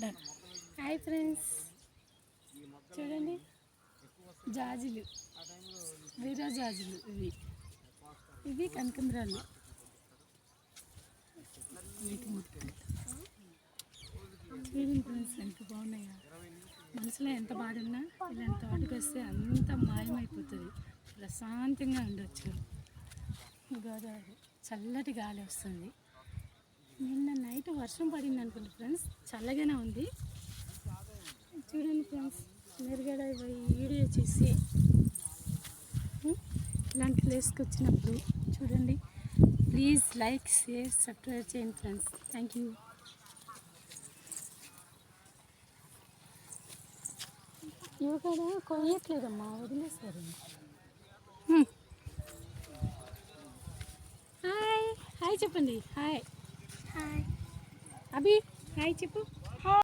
Done. Hi friends, చూడండి జాజులు, వీరా జాజులు ఇవి కనకంబరాలు. చూడండి ఫ్రెండ్స్ ఎంత బాగున్నాయా. మనసులో ఎంత బాధ ఉన్నా ఇలాంటి తోటకు వస్తే అంత మాయమైపోతుంది. ప్రశాంతంగా ఉండొచ్చు. గోదావరి చల్లటి గాలి వస్తుంది. నిన్న నైట్ వర్షం పడింది అనుకుంటా ఫ్రెండ్స్, చల్లగానే ఉంది. చూడండి ఫ్రెండ్స్, మెరుగడ వీడియో చేసి ఇలాంటి ప్లేస్కి వచ్చినప్పుడు చూడండి. ప్లీజ్ లైక్, షేర్, సబ్స్క్రైబ్ చేయండి ఫ్రెండ్స్. Thank you. ఇవి కూడా కొయ్యట్లేదమ్మా, వదిలేసారు. హాయ్ హాయ్ చెప్పండి. హాయ్ హాయ్ అభి, హాయ్ చెప్పు.